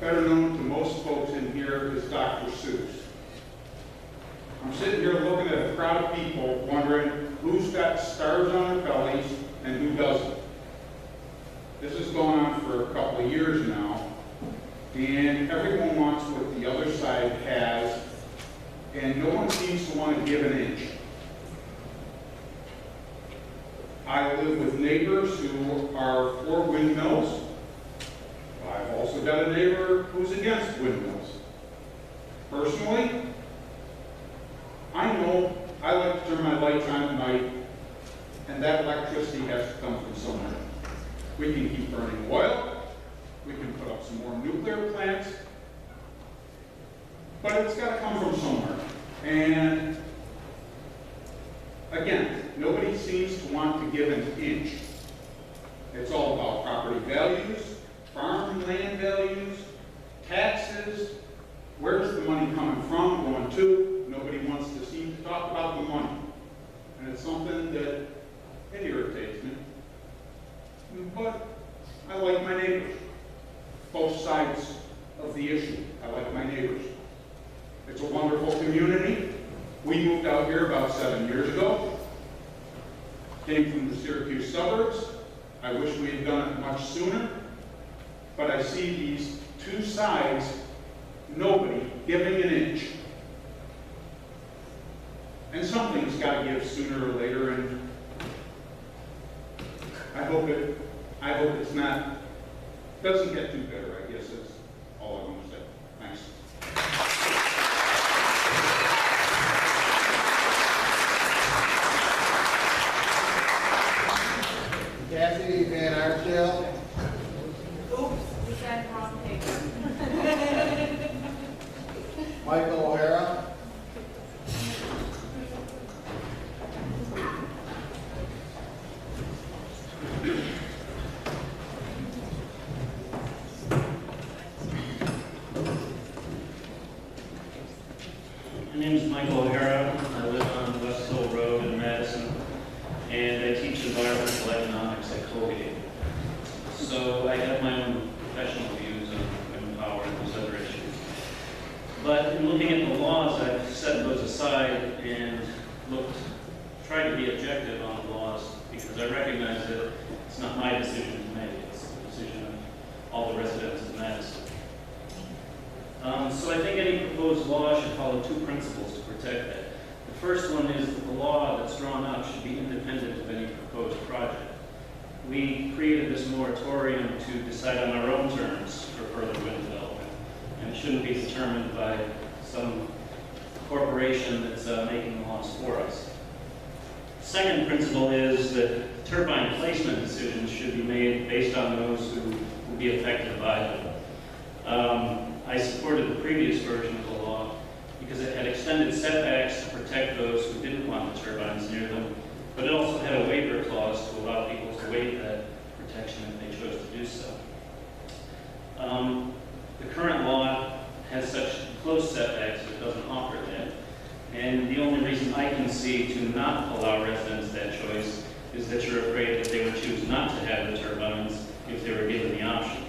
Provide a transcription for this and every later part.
better known to most folks in here as Dr. Seuss. I'm sitting here looking at a crowd of people wondering who's got stars on their bellies and who doesn't. This has gone on for a couple of years now, and everyone wants what the other side has, and no one seems to want to give an inch. I live with neighbors who are for windmills. I've also got a neighbor who's against windmills. Personally, I know I like to turn my lights on at night, and that electricity has to come from somewhere. We can keep burning oil, we can put up some more nuclear plants, but it's got to come from somewhere. And again, nobody seems to want to give an inch. It's all about property values, farmland values, taxes. Where's the money coming from, going to? Nobody wants to seem to talk about the money. And it's something that it irritates me. But I like my neighbors. Both sides of the issue. I like my neighbors. It's a wonderful community. We moved out here about 7 years ago. Came from the Syracuse suburbs. I wish we had done it much sooner. But I see these two sides, nobody giving an inch. And something's got to give sooner or later, and I hope it's not, doesn't get too bitter, I guess is all I want to say. Thanks. Kathy Van Archdale. Oops, we said wrong paper. Michael O'Hara. My name is Michael O'Hara. I live on West Hill Road in Madison, and I teach environmental economics at Colgate. So I have my own professional views on wind power and those other issues. But in looking at the laws, I've set those aside and tried to be objective on the laws, because I recognize that it's not my decision to make, it's the decision of all the residents of Madison. So I think any proposed law should follow two principles to protect that. The first one is that the law that's drawn up should be independent of any proposed project. We created this moratorium to decide on our own terms for further wind development, and it shouldn't be determined by some corporation that's making the laws for us. Second principle is that turbine placement decisions should be made based on those who will be affected by them. I supported the previous version of the law because it had extended setbacks to protect those who didn't want the turbines near them, but it also had a waiver clause to allow people to waive that protection if they chose to do so. The current law has such close setbacks that it doesn't offer that, and the only reason I can see to not allow residents that choice is that you're afraid that they would choose not to have the turbines if they were given the option.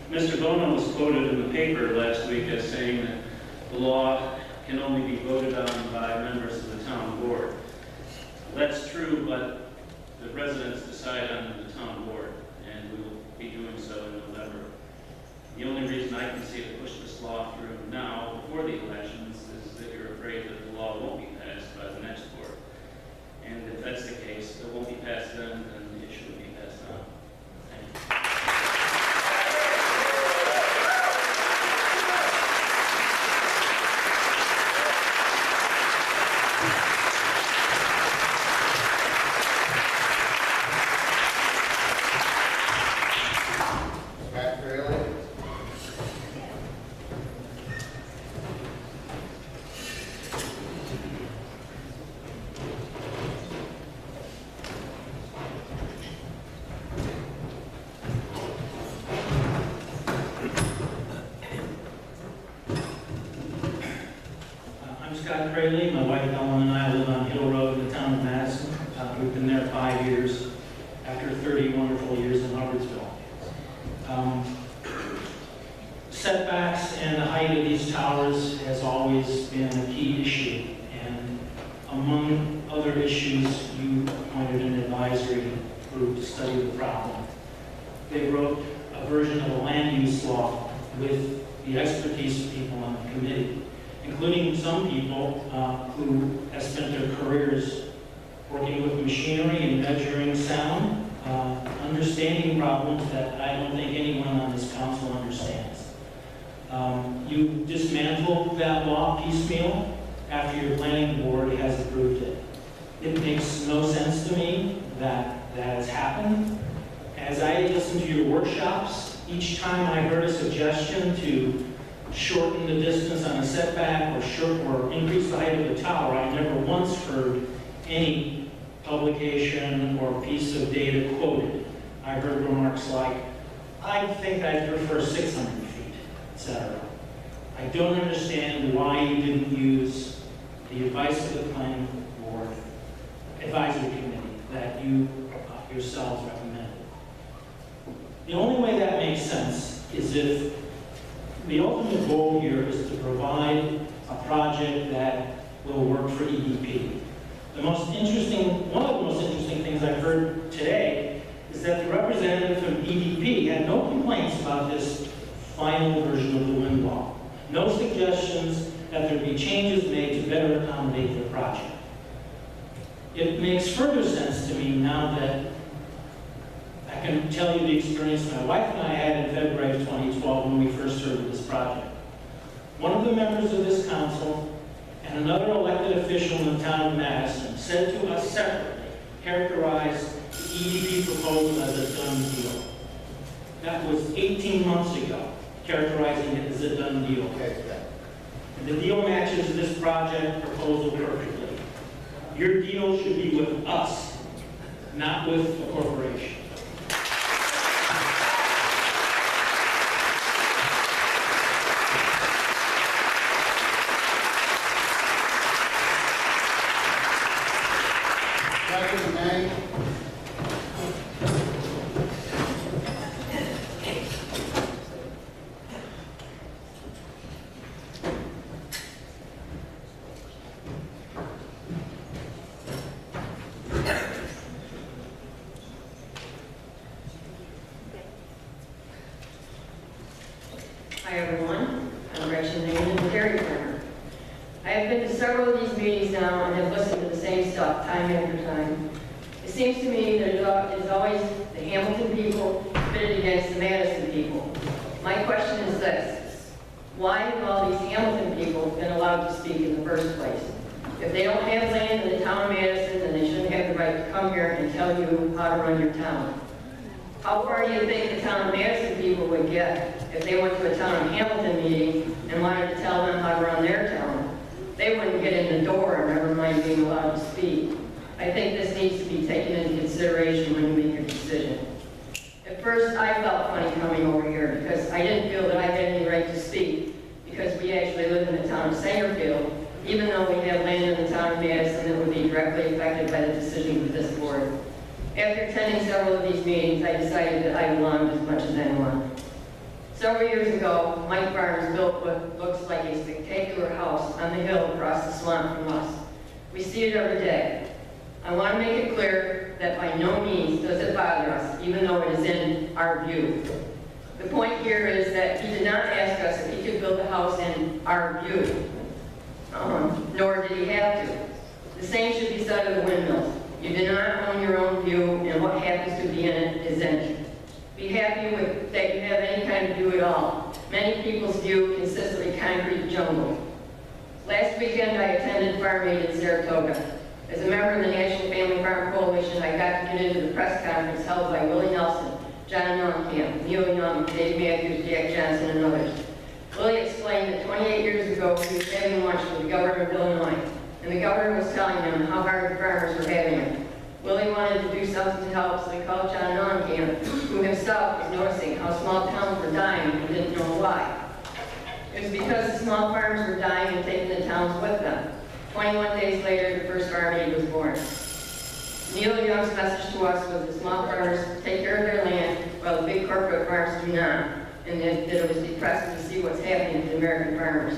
Mr. Bono was quoted in the paper last week as saying that the law can only be voted on by members of the town board. That's true, but the residents decide on the town board, and we will be doing so in November. The only reason I can see to push this law through now, before the elections, is that you're afraid that the law won't be passed by the next board. And if that's the case, it won't be passed then it shouldn't be passed now. Thank you. Pat Fraley. I'm Scott Fraley. My wife Ellen and I live on Hill Road in the town of Madison. We've been there 5 years after 30 wonderful years in Hubbardsville. Setbacks and the height of these towers has always been a key issue. And among other issues, you appointed an advisory group to study the problem. They wrote a version of a land use law with the expertise of people on the committee, including some people who have spent their careers working with machinery and measuring sound, understanding problems that I don't think anyone on this council understands. You dismantled that law piecemeal after your planning board has approved it. It makes no sense to me that that has happened. As I listened to your workshops, each time I heard a suggestion to shorten the distance on a setback or increase the height of the tower, I never once heard any publication or piece of data quoted. I heard remarks like, I think I'd prefer 600 feet, etc. I don't understand why you didn't use the advice of the planning board advisory committee that you yourselves recommended. The only way that makes sense is if the ultimate goal here is to provide a project that will work for EDP. One of the most interesting things I've heard today is that the representative from EDP had no complaints about this final version of the wind law. No suggestions that there be changes made to better accommodate the project. It makes further sense to me now that I can tell you the experience my wife and I had in February of 2012 when we first heard of this project. One of the members of this council and another elected official in the town of Madison said to us separately, characterized the EDP proposal as a done deal. That was 18 months ago, characterizing it as a done deal. And the deal matches this project proposal perfectly. Your deal should be with us, not with a corporation. Second, May. Hi everyone, I'm Gretchen Newman, the dairy farmer. I have been to several of these meetings now and have listened to the same stuff time after time. It seems to me that it is always the Hamilton people pitted against the Madison people. My question is this: why have all these Hamilton people been allowed to speak in the first place? If they don't have land in the town of Madison, then they shouldn't have the right to come here and tell you how to run your town. How far do you think the town of Madison people would get if they went to a town of Hamilton meeting and wanted to tell them how to run their town? They wouldn't get in the door, never mind being allowed to speak. I think this needs to be taken into consideration when you make your decision. At first, I felt funny coming over here because I didn't feel that I had any right to speak because we actually live in the town of Sangerfield, even though we have land in the town of Madison that would be directly affected by the decision of this board. After attending several of these meetings, I decided that I belonged as much as anyone. Several years ago, Mike Barnes built what looks like a spectacular house on the hill across the swamp from us. We see it every day. I want to make it clear that by no means does it bother us, even though it is in our view. The point here is that he did not ask us if he could build a house in our view, nor did he have to. The same should be said of the windmills. You do not own your own view, and what happens to be in it is in it. Be happy with that you have any kind of view at all. Many people's view consists of a concrete jungle. Last weekend, I attended Farm Aid in Saratoga. As a member of the National Family Farm Coalition, I got to get into the press conference held by Willie Nelson, John Mellencamp, Neil Young, Dave Matthews, Jack Johnson, and others. Willie explained that 28 years ago, he was having lunch with the governor of Illinois, and the governor was telling him how hard the farmers were having it. Willie wanted to do something to help, so he called John Mellencamp, who himself was noticing how small towns were dying and didn't know why. It was because the small farmers were dying and taking the towns with them. 21 days later, the first Farm Aid was born. Neil Young's message to us was the small farmers take care of their land while the big corporate farms moving on, and that it was depressing to see what's happening to the American farmers.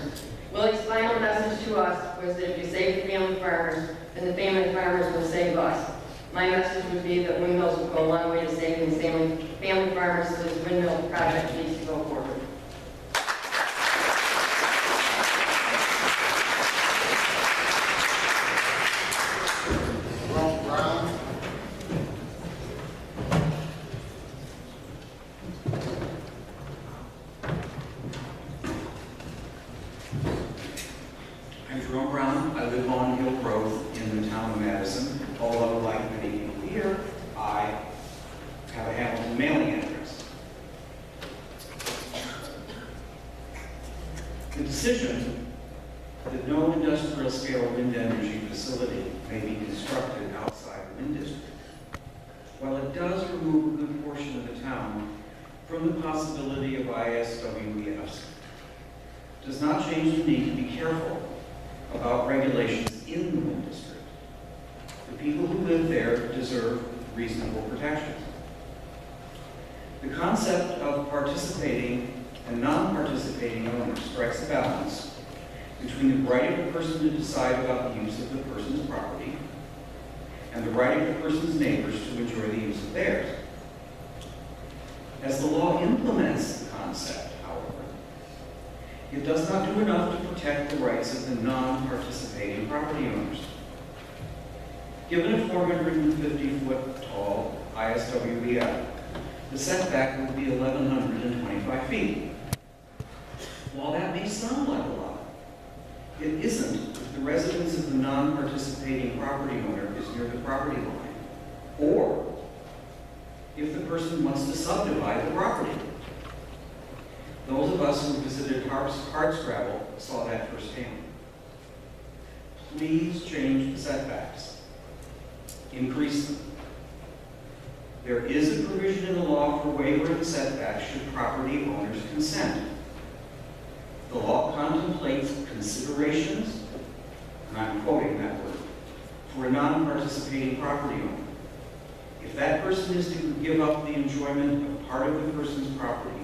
Willie's final message to us was that if you save the family farmers, then the family farmers will save us. My message would be that windmills will go a long way to saving the family farmers, so this windmill project needs to go forward. Jerome Brown. I'm Jerome Brown. I live on Hill Road in the town of Madison. Although, like many people here, I have a Hamilton mailing address. The decision that no industrial scale wind energy facility may be constructed outside the wind district, while it does remove a good portion of the town from the possibility of ISWEFs, does not change the need to be careful about regulations in the wind district. The people who live there deserve reasonable protections. The concept of participating and non-participating owners strikes a balance between the right of a person to decide about the use of the person's property and the right of the person's neighbors to enjoy the use of theirs. As the law implements the concept, however, it does not do enough to protect the rights of the non-participating property owners. Given a 450-foot tall ISWEF, the setback would be 1,125 feet. While that may sound like a lot, it isn't if the residence of the non-participating property owner is near the property line, or if the person wants to subdivide the property. Those of us who visited Hardscrabble saw that firsthand. Please change the setbacks. Increase them. There is a provision in the law for waiver of the setbacks should property owners consent. The law contemplates considerations, and I'm quoting that word, for a non-participating property owner. If that person is to give up the enjoyment of part of the person's property,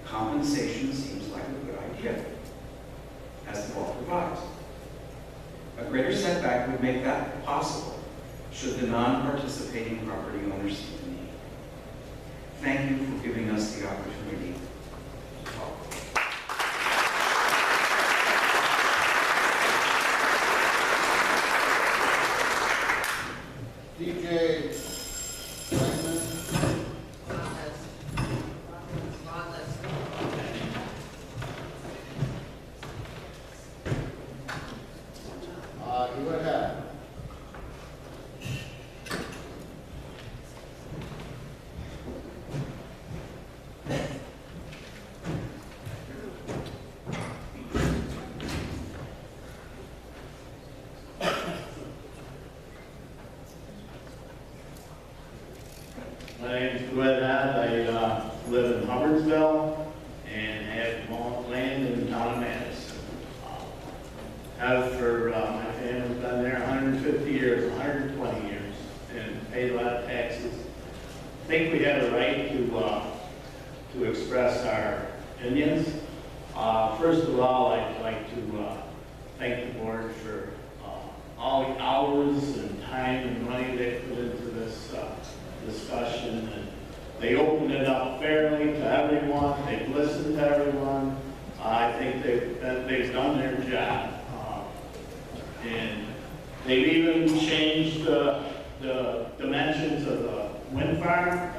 compensation seems like a good idea, as the law provides. A greater setback would make that possible, should the non-participating property owner see the need. Thank you for giving us the opportunity to talk. DJ Blackman. You would have. My name is Glenn Hadd. I live in Hubbardsville and have land in the town of Madison. Have for my family's been there 150 years, 120 years, and paid a lot of taxes. I think we have a right to express our opinions. First of all, I'd like to thank the board for all the hours and time and money they put into this discussion. And they opened it up fairly to everyone. They've listened to everyone. I think they've done their job. And they've even changed the dimensions of the wind farm.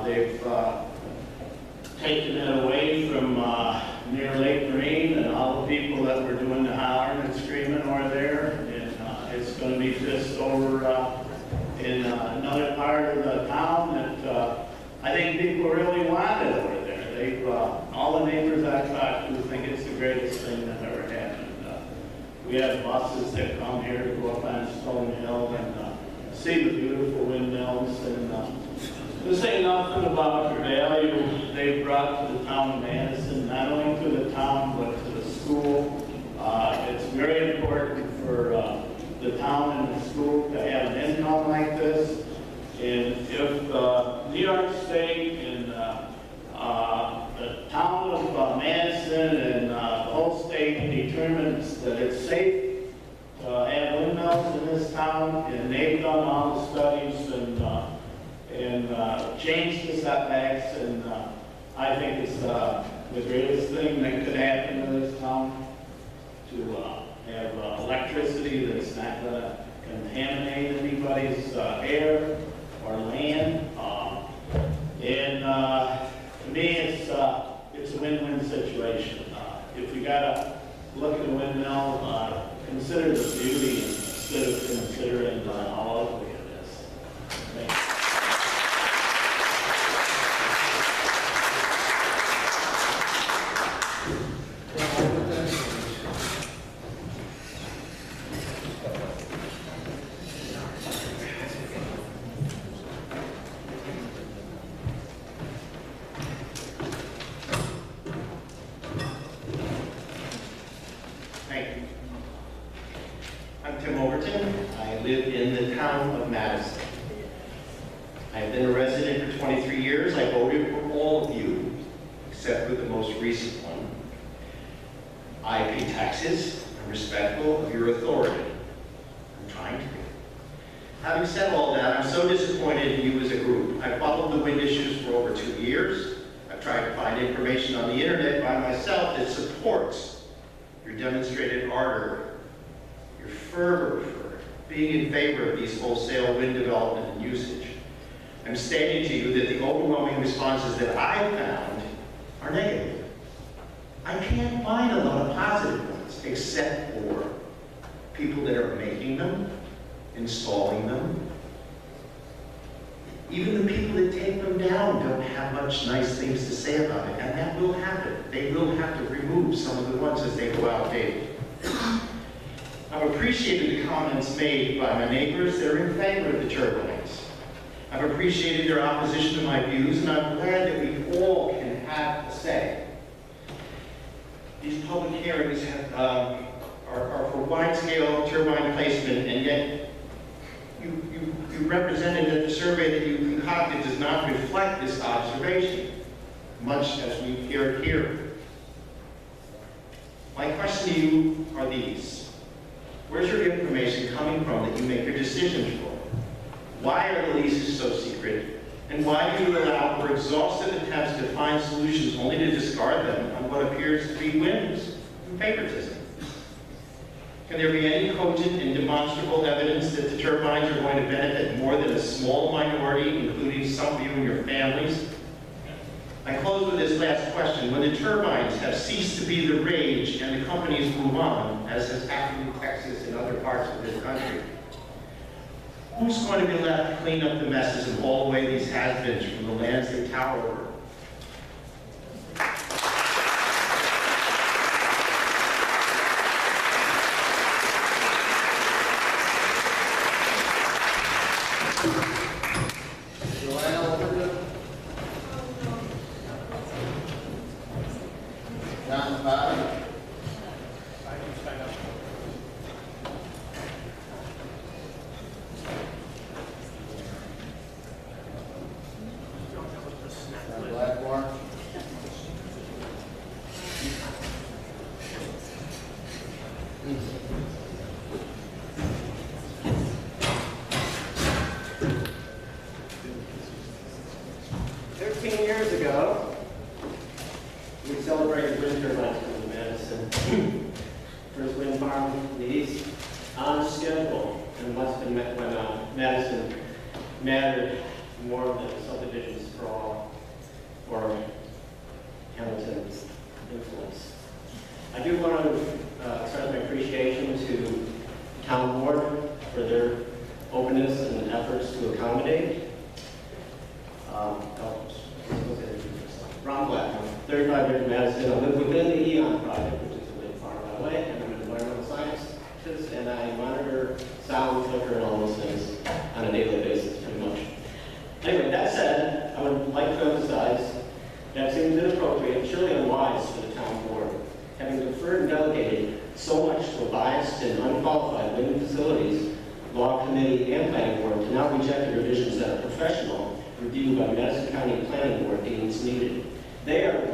They've taken it away from near Lake Marine and all the people that were doing the hollering and screaming over there. And it's going to be just over in another part of the town that I think people really wanted over there. They've all the neighbors I've talked to think it's the greatest thing that ever happened. We have buses that come here to go up on Stone Hill and see the beautiful windmills. And this ain't nothing about the value they brought to the town of Madison, not only to the town but to the school. It's very important for the town and the school to have an income like this. And if New York State and that it's safe to have windmills in this town, and they've done all the studies and changed the setbacks, and I think it's the greatest thing that could happen in this town to have electricity that's not going to contaminate anybody's air or land. To me, it's a win-win situation. If you gotta look at a windmill, consider the beauty instead of considering how ugly it is. Thank you. Thank you. I'm Tim Overton. I live in the town of Madison. I've been a resident for 23 years. I voted for all of you, except for the most recent one. I pay taxes. I'm respectful of your authority. I'm trying to be. Having said all that, I'm so disappointed in you as a group. I followed the wind issues for over 2 years. I've tried to find information on the internet by myself that supports your demonstrated ardor, your fervor for being in favor of these wholesale wind development and usage. I'm stating to you that the overwhelming responses that I found are negative. I can't find a lot of positive ones, except for people that are making them, installing them. Even the people that take them down don't have much nice things to say about it, and that will happen. They will have to remove some of the ones as they go outdated. I've appreciated the comments made by my neighbors that are in favor of the turbines. I've appreciated their opposition to my views, and I'm glad that we all can have a say. These public hearings are for wide-scale turbine placement, and yet you represented that the survey that you concocted does not reflect this observation, much as we've heard here. My question to you are these. Where's your information coming from that you make your decisions for? Why are the leases so secret? And why do you allow for exhaustive attempts to find solutions only to discard them on what appears to be whims and favoritism? Can there be any cogent and demonstrable evidence that the turbines are going to benefit more than a small minority, including some of you and your families? I close with this last question. When the turbines have ceased to be the rage and the companies move on, as has happened in Texas and other parts of this country, who's going to be left to clean up the messes and haul away these has-beens from the lands they tower over? Joanne Overton. John Potter. John Blackmore. 13 years ago, we celebrated wind turbines in Madison. First wind farm in the east, on schedule, and must have been when Madison mattered more than subdivisions for all, or Hamilton's influence. I do want to express my appreciation to town board for their openness and efforts to accommodate. Ron Blackmore, 35 years in Madison. I live within the EON project, which is a wind farm right away, and I'm an environmental scientist, and I monitor sound, flicker, and all those things on a daily basis, pretty much. Anyway, that said, I would like to emphasize that it seems inappropriate and surely unwise for the town board, having deferred and delegated so much to a biased and unqualified wind facilities law committee and planning board, to now reject the revisions that a professional review by Madison County Planning Board deems needed. They are